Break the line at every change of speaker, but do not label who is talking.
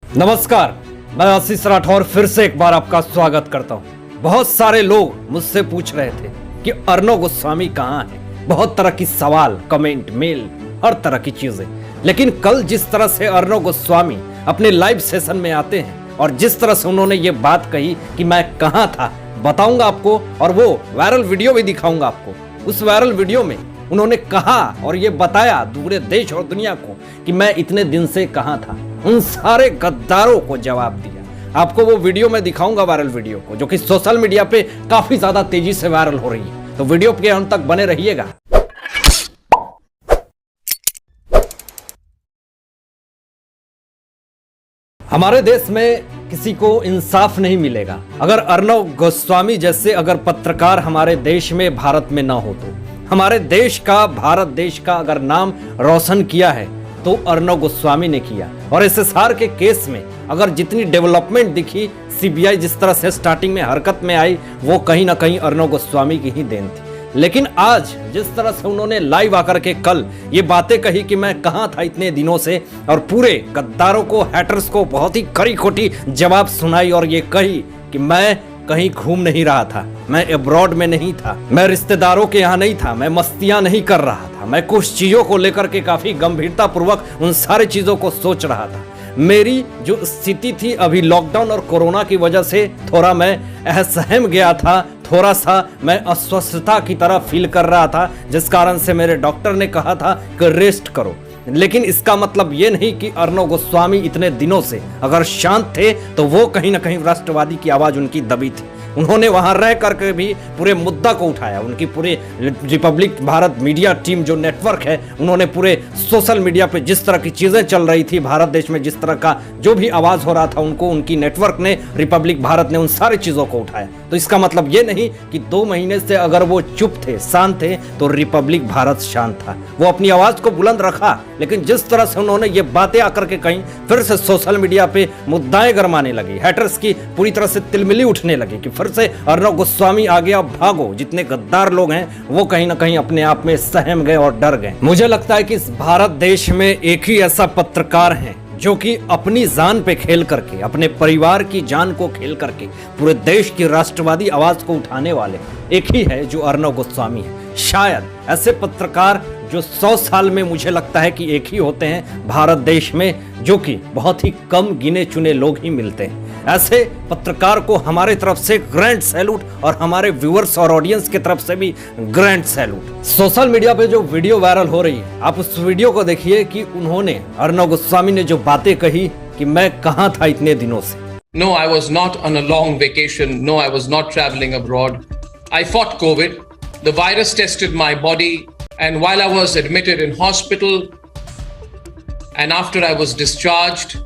नमस्कार, मैं आशीष राठौर फिर से एक बार आपका स्वागत करता हूं। बहुत सारे लोग मुझसे पूछ रहे थे कि अर्णव गोस्वामी कहाँ है। बहुत तरह की सवाल, कमेंट, मेल, हर तरह की चीजें। लेकिन कल जिस तरह से अर्णव गोस्वामी अपने लाइव सेशन में आते हैं और जिस तरह से उन्होंने ये बात कही कि मैं कहाँ था, बताऊंगा आपको और वो वायरल वीडियो भी दिखाऊंगा आपको। उस वायरल वीडियो में उन्होंने कहा और ये बताया पूरे देश और दुनिया को कि मैं इतने दिन से कहाँ था। उन सारे गद्दारों को जवाब दिया। आपको वो वीडियो मैं दिखाऊंगा, वायरल वीडियो को, जो कि सोशल मीडिया पे काफी ज्यादा तेजी से वायरल हो रही है। तो वीडियो के अंत तक बने रहिएगा। हमारे देश में किसी को इंसाफ नहीं मिलेगा अगर अर्णव गोस्वामी जैसे अगर पत्रकार हमारे देश में, भारत में ना हो तो। हमारे देश का, भारत देश का अगर नाम रोशन किया है तो अर्णव गोस्वामी ने किया। और एसएसआर के केस में अगर जितनी डेवलपमेंट दिखी, सीबीआई जिस तरह से स्टार्टिंग में हरकत में आई, वो कहीं ना कहीं अर्णव गोस्वामी की ही देन थी। लेकिन आज जिस तरह से उन्होंने लाइव आकर के कल ये बातें कही कि मैं कहां था इतने दिनों से, और पूरे गद्दारों को, हैटर्स को बहुत ही खरी खोटी जवाब सुनाई और ये कही कि मैं कहीं घूम नहीं रहा था, मैं अब्रॉड में नहीं था, मैं रिश्तेदारों के यहाँ नहीं था, मैं मस्तियां नहीं कर रहा था, मैं कुछ चीजों को लेकर के काफी गंभीरता पूर्वक उन सारी चीजों को सोच रहा था। मेरी जो स्थिति थी अभी लॉकडाउन और कोरोना की वजह से थोड़ा मैं असहम गया था, थोड़ा सा मैं अस्वस्थता की तरह फील कर रहा था, जिस कारण से मेरे डॉक्टर ने कहा था कि रेस्ट करो। लेकिन इसका मतलब ये नहीं कि अर्णव गोस्वामी इतने दिनों से अगर शांत थे तो वो कहीं ना कहीं राष्ट्रवादी की आवाज उनकी दबी थी। उन्होंने वहां रह करके भी पूरे मुद्दा को उठाया। उनकी पूरे रिपब्लिक भारत मीडिया टीम जो नेटवर्क है, उन्होंने पूरे सोशल मीडिया पे जिस तरह की चीजें चल रही थी, भारत देश में जिस तरह का जो भी आवाज हो रहा था, उनको उनकी नेटवर्क ने, रिपब्लिक भारत ने उन सारी चीजों को उठाया। तो इसका मतलब ये नहीं कि 2 महीने से अगर वो चुप थे, शांत थे, तो रिपब्लिक भारत शांत था। वो अपनी आवाज को बुलंद रखा, लेकिन जिस तरह से उन्होंने ये बातें आकर के कहीं, फिर से सोशल मीडिया पे मुद्दाएं गरमाने लगी, हैटर्स की पूरी तरह से तिलमिली उठने लगी कि फिर से अर्णव गोस्वामी आ गया, भागो। जितने गद्दार लोग हैं वो कहीं ना कहीं अपने आप में सहम गए और डर गए। मुझे लगता है कि इस भारत देश में एक ही ऐसा पत्रकार है जो कि अपनी जान पे खेल करके, अपने परिवार की जान को खेल करके पूरे देश की राष्ट्रवादी आवाज को उठाने वाले एक ही है, जो अर्णव गोस्वामी है। शायद ऐसे पत्रकार जो 100 साल में मुझे लगता है कि एक ही होते हैं भारत देश में, जो कि बहुत ही कम गिने चुने लोग ही मिलते हैं। ऐसे पत्रकार को हमारे तरफ से ग्रैंड सैल्यूट और हमारे व्यूअर्स और ऑडियंस की तरफ से भी ग्रैंड सैल्यूट। सोशल मीडिया पे जो वीडियो वायरल हो रही है, आप उस वीडियो को देखिए कि उन्होंने, अर्णव गोस्वामी ने जो बातें कही कि मैं कहां था इतने दिनों से।
No, I was not on a long vacation. No, I was not traveling abroad. I fought COVID. The virus tested my body, and while I was admitted in hospital and after I was discharged,